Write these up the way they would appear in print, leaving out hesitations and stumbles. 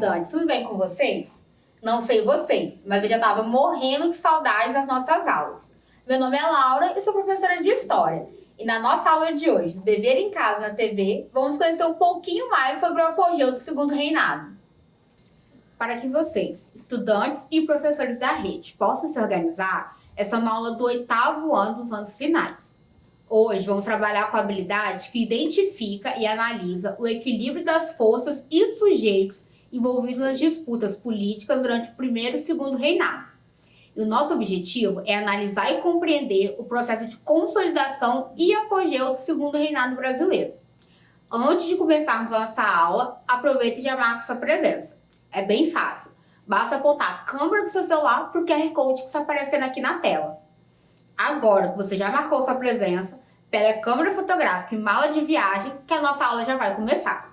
estudantes, tudo bem com vocês? Não sei vocês, mas eu já estava morrendo de saudades das nossas aulas. Meu nome é Laura e sou professora de História. E na nossa aula de hoje, do Dever em Casa na TV, vamos conhecer um pouquinho mais sobre o apogeu do Segundo Reinado. Para que vocês, estudantes e professores da rede, possam se organizar, essa é uma aula do 8º ano dos anos finais. Hoje vamos trabalhar com a habilidade que identifica e analisa o equilíbrio das forças e sujeitos envolvidos nas disputas políticas durante o primeiro e segundo reinado. E o nosso objetivo é analisar e compreender o processo de consolidação e apogeu do segundo reinado brasileiro. Antes de começarmos a nossa aula, aproveite e já marque sua presença. É bem fácil, basta apontar a câmera do seu celular para o QR Code que está aparecendo aqui na tela. Agora que você já marcou sua presença, pega a câmera fotográfica e mala de viagem que a nossa aula já vai começar.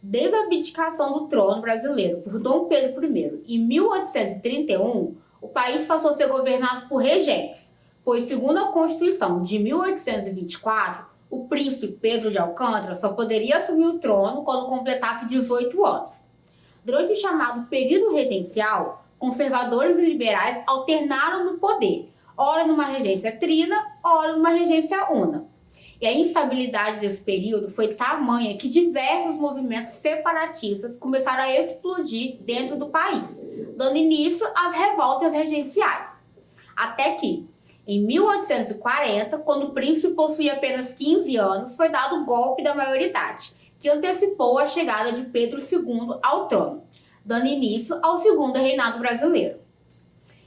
Desde a abdicação do trono brasileiro por Dom Pedro I em 1831, o país passou a ser governado por regentes, pois, segundo a Constituição de 1824, o príncipe Pedro de Alcântara só poderia assumir o trono quando completasse 18 anos. Durante o chamado período regencial, conservadores e liberais alternaram no poder, ora numa regência trina, ora numa regência una. E a instabilidade desse período foi tamanha que diversos movimentos separatistas começaram a explodir dentro do país, dando início às revoltas regenciais. Até que, em 1840, quando o príncipe possuía apenas 15 anos, foi dado o golpe da maioridade, que antecipou a chegada de Pedro II ao trono, dando início ao segundo reinado brasileiro.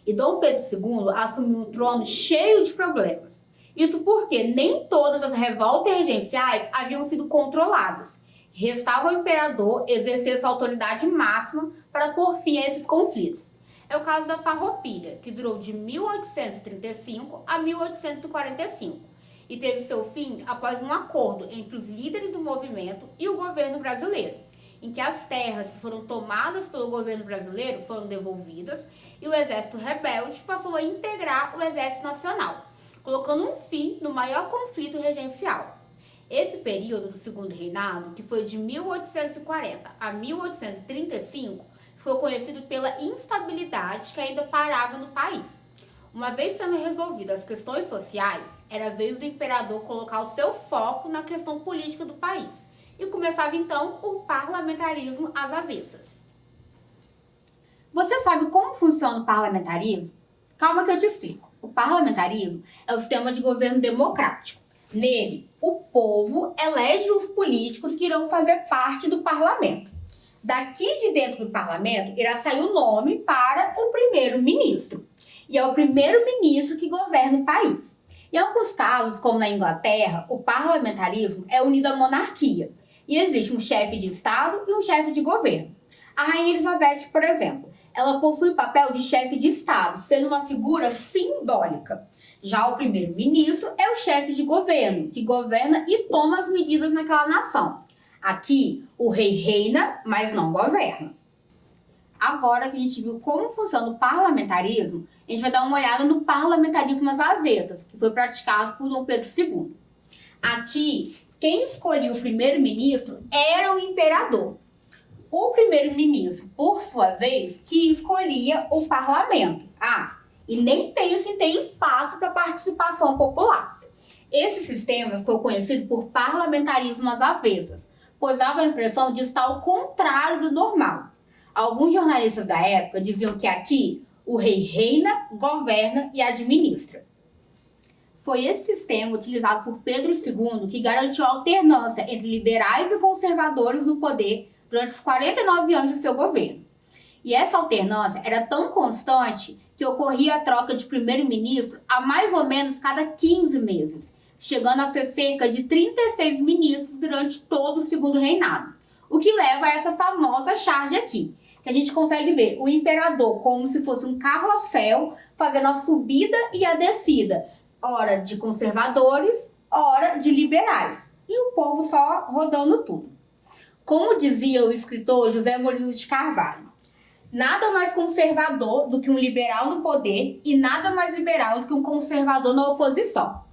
E Dom Pedro II assumiu um trono cheio de problemas. Isso porque nem todas as revoltas regenciais haviam sido controladas. Restava ao imperador exercer sua autoridade máxima para pôr fim a esses conflitos. É o caso da Farroupilha, que durou de 1835 a 1845 e teve seu fim após um acordo entre os líderes do movimento e o governo brasileiro, em que as terras que foram tomadas pelo governo brasileiro foram devolvidas e o exército rebelde passou a integrar o exército nacional, colocando um fim no maior conflito regencial. Esse período do segundo reinado, que foi de 1840 a 1835, foi conhecido pela instabilidade que ainda pairava no país. Uma vez sendo resolvidas as questões sociais, era a vez do imperador colocar o seu foco na questão política do país. E começava então o parlamentarismo às avessas. Você sabe como funciona o parlamentarismo? Calma que eu te explico. O parlamentarismo é o sistema de governo democrático. Nele, o povo elege os políticos que irão fazer parte do parlamento. Daqui de dentro do parlamento irá sair o nome para o primeiro-ministro. E é o primeiro-ministro que governa o país. Em alguns casos, como na Inglaterra, o parlamentarismo é unido à monarquia. E existe um chefe de Estado e um chefe de governo. A Rainha Elizabeth, por exemplo, ela possui o papel de chefe de Estado, sendo uma figura simbólica. Já o primeiro-ministro é o chefe de governo, que governa e toma as medidas naquela nação. Aqui, o rei reina, mas não governa. Agora que a gente viu como funciona o parlamentarismo, a gente vai dar uma olhada no parlamentarismo às avessas, que foi praticado por Dom Pedro II. Aqui, quem escolhia o primeiro-ministro era o imperador. O primeiro-ministro, por sua vez, que escolhia o parlamento. E nem pense em ter espaço para participação popular. Esse sistema ficou conhecido por parlamentarismo às avessas, pois dava a impressão de estar ao contrário do normal. Alguns jornalistas da época diziam que aqui o rei reina, governa e administra. Foi esse sistema utilizado por Pedro II que garantiu a alternância entre liberais e conservadores no poder durante os 49 anos de seu governo. E essa alternância era tão constante que ocorria a troca de primeiro-ministro a mais ou menos cada 15 meses, chegando a ser cerca de 36 ministros durante todo o segundo reinado. O que leva a essa famosa charge aqui, que a gente consegue ver o imperador como se fosse um carrossel fazendo a subida e a descida, ora de conservadores, ora de liberais, e o povo só rodando tudo. Como dizia o escritor José Murilo de Carvalho, nada mais conservador do que um liberal no poder e nada mais liberal do que um conservador na oposição.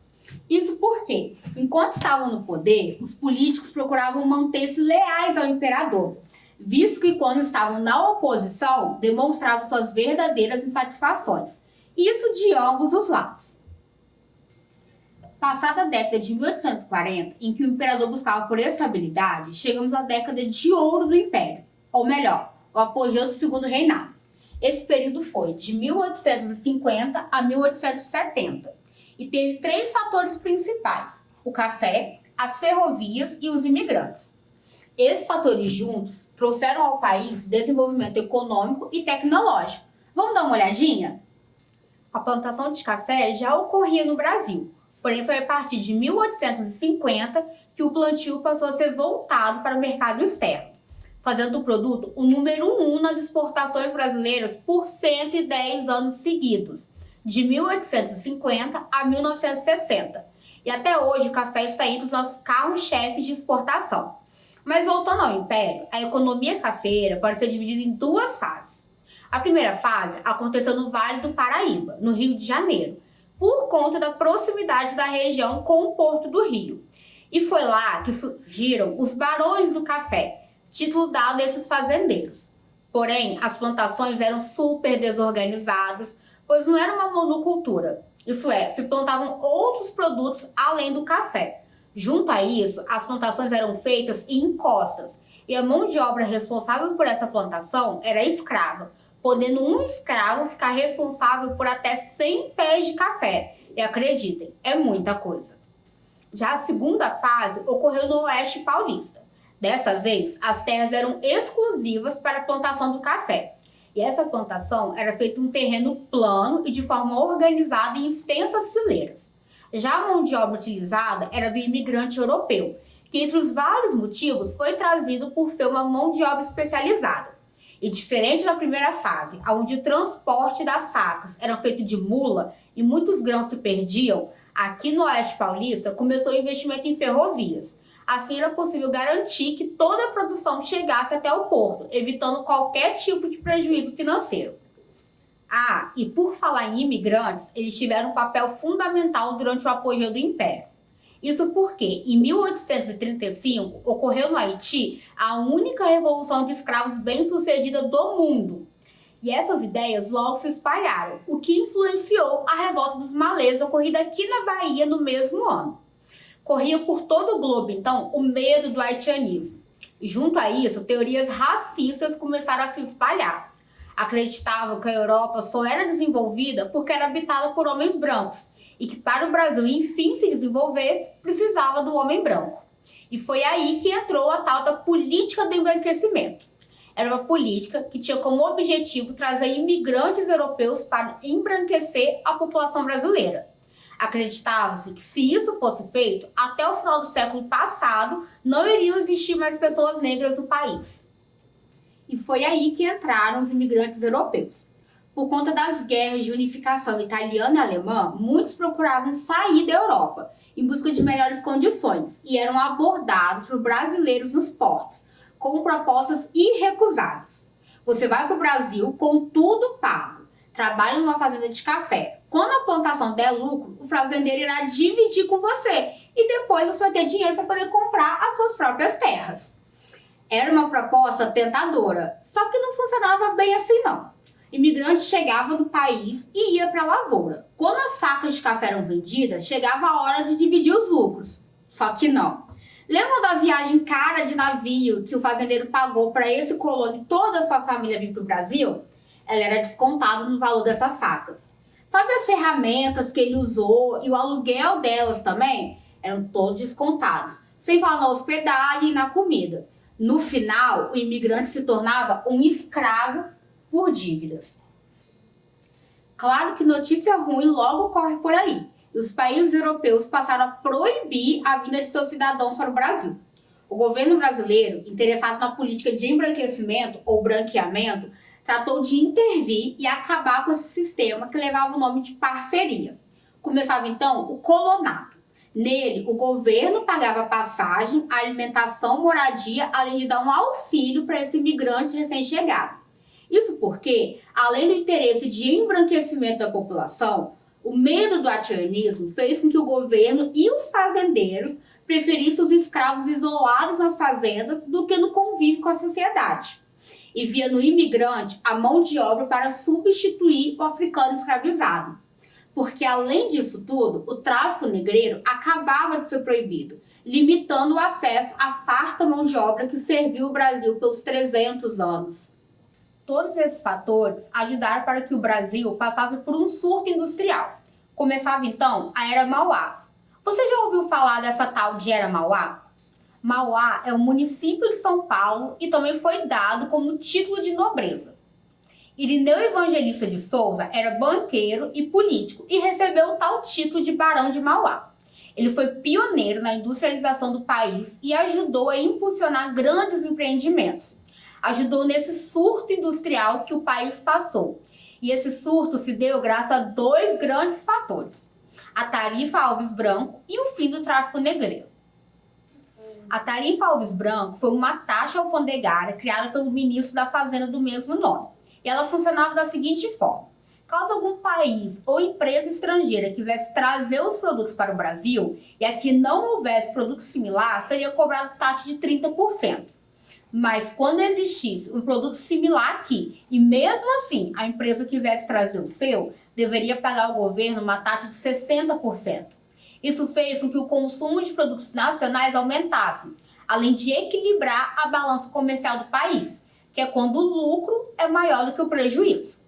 Isso porque, enquanto estavam no poder, os políticos procuravam manter-se leais ao imperador, visto que quando estavam na oposição, demonstravam suas verdadeiras insatisfações. Isso de ambos os lados. Passada a década de 1840, em que o imperador buscava por estabilidade, chegamos à década de ouro do Império, ou melhor, o apogeu do Segundo Reinado. Esse período foi de 1850 a 1870 e teve 3 fatores principais: o café, as ferrovias e os imigrantes. Esses fatores juntos trouxeram ao país desenvolvimento econômico e tecnológico. Vamos dar uma olhadinha? A plantação de café já ocorria no Brasil, porém foi a partir de 1850 que o plantio passou a ser voltado para o mercado externo, fazendo do produto o número 1 nas exportações brasileiras por 110 anos seguidos, de 1850 a 1960. E até hoje o café está entre os nossos carros-chefes de exportação. Mas voltando ao Império, a economia cafeira pode ser dividida em 2 fases. A primeira fase aconteceu no Vale do Paraíba, no Rio de Janeiro, por conta da proximidade da região com o Porto do Rio. E foi lá que surgiram os Barões do Café, título dado a esses fazendeiros. Porém, as plantações eram super desorganizadas, pois não era uma monocultura. Isso é, se plantavam outros produtos além do café. Junto a isso, as plantações eram feitas em encostas, e a mão de obra responsável por essa plantação era escrava, podendo um escravo ficar responsável por até 100 pés de café. E acreditem, é muita coisa. Já a segunda fase ocorreu no Oeste Paulista. Dessa vez, as terras eram exclusivas para a plantação do café. E essa plantação era feita em um terreno plano e de forma organizada em extensas fileiras. Já a mão de obra utilizada era do imigrante europeu, que entre os vários motivos foi trazido por ser uma mão de obra especializada. E diferente da primeira fase, onde o transporte das sacas era feito de mula e muitos grãos se perdiam, aqui no Oeste Paulista começou o investimento em ferrovias. Assim era possível garantir que toda a produção chegasse até o porto, evitando qualquer tipo de prejuízo financeiro. Ah, e por falar em imigrantes, eles tiveram um papel fundamental durante o apogeu do Império. Isso porque, em 1835, ocorreu no Haiti a única revolução de escravos bem-sucedida do mundo. E essas ideias logo se espalharam, o que influenciou a revolta dos malês ocorrida aqui na Bahia no mesmo ano. Corria por todo o globo, então, o medo do haitianismo. E junto a isso, teorias racistas começaram a se espalhar. Acreditavam que a Europa só era desenvolvida porque era habitada por homens brancos e que para o Brasil, enfim, se desenvolvesse, precisava do homem branco. E foi aí que entrou a tal da política do embranquecimento. Era uma política que tinha como objetivo trazer imigrantes europeus para embranquecer a população brasileira. Acreditava-se que se isso fosse feito, até o final do século passado, não iriam existir mais pessoas negras no país. E foi aí que entraram os imigrantes europeus. Por conta das guerras de unificação italiana e alemã, muitos procuravam sair da Europa em busca de melhores condições e eram abordados por brasileiros nos portos, com propostas irrecusáveis. Você vai para o Brasil com tudo pago, trabalha numa fazenda de café. Quando a plantação der lucro, o fazendeiro irá dividir com você e depois você vai ter dinheiro para poder comprar as suas próprias terras. Era uma proposta tentadora, só que não funcionava bem assim não. Imigrantes chegavam no país e iam para a lavoura. Quando as sacas de café eram vendidas, chegava a hora de dividir os lucros. Só que não. Lembram da viagem cara de navio que o fazendeiro pagou para esse colono e toda a sua família vir para o Brasil? Ela era descontada no valor dessas sacas. Sabe as ferramentas que ele usou e o aluguel delas também? Eram todos descontados, sem falar na hospedagem e na comida. No final, o imigrante se tornava um escravo por dívidas. Claro que notícia ruim logo corre por aí. Os países europeus passaram a proibir a vinda de seus cidadãos para o Brasil. O governo brasileiro, interessado na política de embranquecimento ou branqueamento, tratou de intervir e acabar com esse sistema que levava o nome de parceria. Começava então o colonato. Nele, o governo pagava passagem, alimentação, moradia, além de dar um auxílio para esse imigrante recém-chegado. Isso porque, além do interesse de embranquecimento da população, o medo do haitianismo fez com que o governo e os fazendeiros preferisse os escravos isolados nas fazendas do que no convívio com a sociedade. E via no imigrante a mão de obra para substituir o africano escravizado. Porque, além disso tudo, o tráfico negreiro acabava de ser proibido, limitando o acesso à farta mão de obra que serviu o Brasil pelos 300 anos. Todos esses fatores ajudaram para que o Brasil passasse por um surto industrial. Começava então a Era Mauá. Você já ouviu falar dessa tal de Era Mauá? Mauá é um município de São Paulo e também foi dado como título de nobreza. Irineu Evangelista de Souza era banqueiro e político e recebeu o tal título de Barão de Mauá. Ele foi pioneiro na industrialização do país e ajudou a impulsionar grandes empreendimentos. Ajudou nesse surto industrial que o país passou. E esse surto se deu graças a dois grandes fatores: a Tarifa Alves Branco e o fim do tráfico negreiro. A Tarifa Alves Branco foi uma taxa alfandegária criada pelo ministro da Fazenda do mesmo nome. E ela funcionava da seguinte forma: caso algum país ou empresa estrangeira quisesse trazer os produtos para o Brasil e aqui não houvesse produto similar, seria cobrado taxa de 30%. Mas quando existisse um produto similar aqui e mesmo assim a empresa quisesse trazer o seu, deveria pagar ao governo uma taxa de 60%. Isso fez com que o consumo de produtos nacionais aumentasse, além de equilibrar a balança comercial do país, que é quando o lucro é maior do que o prejuízo.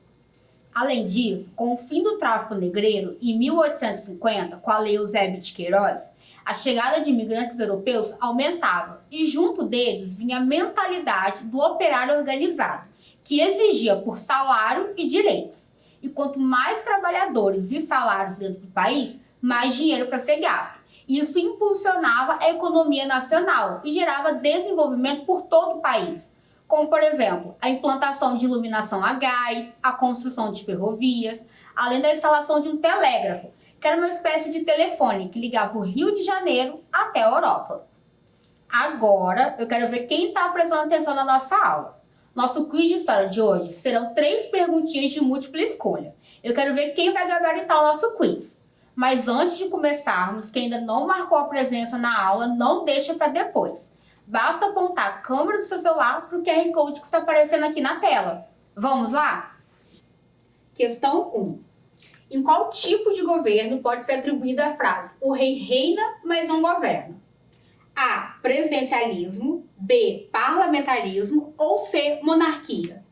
Além disso, com o fim do tráfico negreiro, em 1850, com a Lei Eusébio de Queiroz, a chegada de imigrantes europeus aumentava e junto deles vinha a mentalidade do operário organizado, que exigia por salário e direitos. E quanto mais trabalhadores e salários dentro do país, mais dinheiro para ser gasto. Isso impulsionava a economia nacional e gerava desenvolvimento por todo o país, como, por exemplo, a implantação de iluminação a gás, a construção de ferrovias, além da instalação de um telégrafo, que era uma espécie de telefone que ligava o Rio de Janeiro até a Europa. Agora, eu quero ver quem está prestando atenção na nossa aula. Nosso quiz de história de hoje serão 3 perguntinhas de múltipla escolha. Eu quero ver quem vai gabaritar o nosso quiz. Mas antes de começarmos, quem ainda não marcou a presença na aula, não deixa para depois. Basta apontar a câmera do seu celular para o QR Code que está aparecendo aqui na tela. Vamos lá? Questão 1. Em qual tipo de governo pode ser atribuída a frase "o rei reina, mas não governa"? A. Presidencialismo. B. Parlamentarismo. Ou C. Monarquia.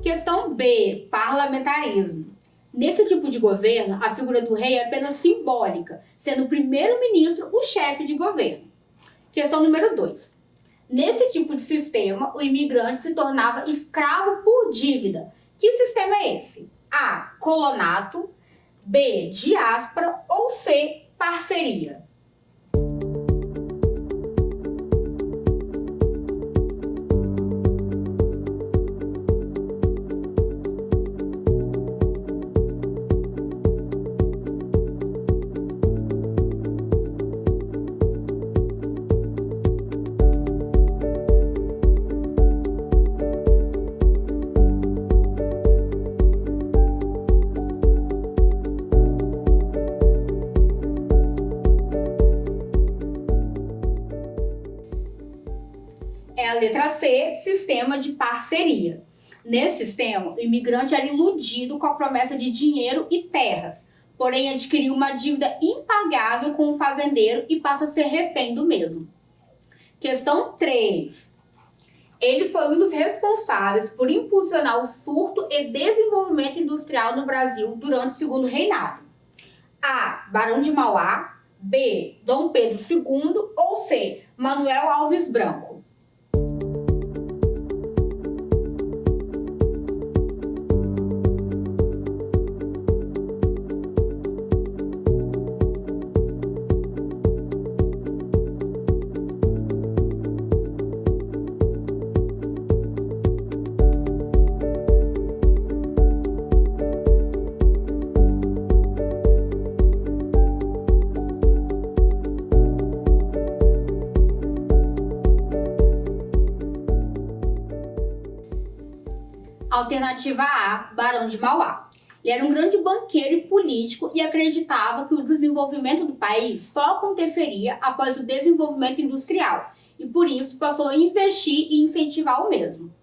Questão B, parlamentarismo. Nesse tipo de governo, a figura do rei é apenas simbólica, sendo o primeiro-ministro o chefe de governo. Questão número 2. Nesse tipo de sistema, o imigrante se tornava escravo por dívida. Que sistema é esse? A. Colonato. B. Diáspora. Ou C. Parceria. É a letra C, sistema de parceria. Nesse sistema, o imigrante era iludido com a promessa de dinheiro e terras, porém adquiriu uma dívida impagável com o fazendeiro e passa a ser refém do mesmo. Questão 3. Ele foi um dos responsáveis por impulsionar o surto e desenvolvimento industrial no Brasil durante o Segundo Reinado. A. Barão de Mauá. B. Dom Pedro II. Ou C. Manuel Alves Branco. Alternativa A, Barão de Mauá. Ele era um grande banqueiro e político e acreditava que o desenvolvimento do país só aconteceria após o desenvolvimento industrial e por isso passou a investir e incentivar o mesmo.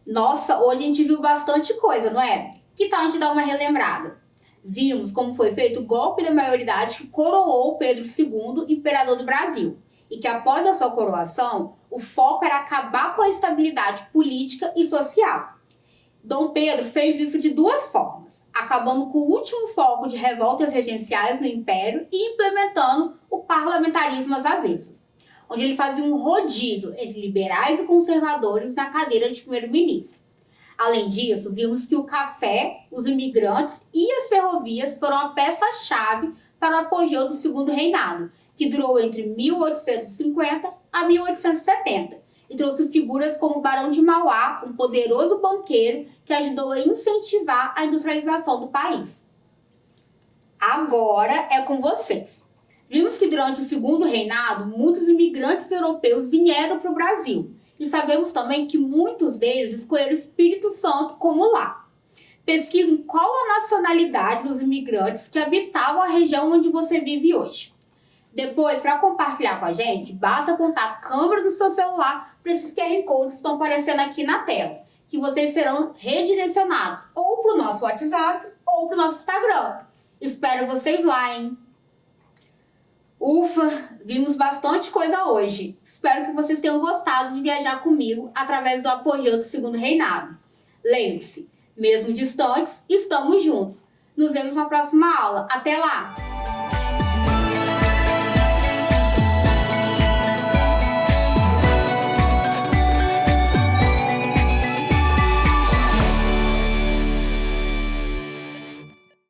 Nossa, hoje a gente viu bastante coisa, não é? Que tal a gente dar uma relembrada? Vimos como foi feito o golpe da maioridade que coroou Pedro II, imperador do Brasil, e que após a sua coroação, o foco era acabar com a estabilidade política e social. Dom Pedro fez isso de duas formas, acabando com o último foco de revoltas regenciais no Império e implementando o parlamentarismo às avessas, onde ele fazia um rodízio entre liberais e conservadores na cadeira de primeiro-ministro. Além disso, vimos que o café, os imigrantes e as ferrovias foram a peça-chave para o apogeu do Segundo Reinado, que durou entre 1850 a 1870, e trouxe figuras como o Barão de Mauá, um poderoso banqueiro que ajudou a incentivar a industrialização do país. Agora é com vocês. Vimos que durante o Segundo Reinado, muitos imigrantes europeus vieram para o Brasil, e sabemos também que muitos deles escolheram o Espírito Santo como lar. Pesquisem qual a nacionalidade dos imigrantes que habitavam a região onde você vive hoje. Depois, para compartilhar com a gente, basta apontar a câmera do seu celular para esses QR Codes que estão aparecendo aqui na tela, que vocês serão redirecionados ou para o nosso WhatsApp ou para o nosso Instagram. Espero vocês lá, hein? Ufa, vimos bastante coisa hoje. Espero que vocês tenham gostado de viajar comigo através do apogeu do Segundo Reinado. Lembre-se, mesmo distantes, estamos juntos. Nos vemos na próxima aula. Até lá!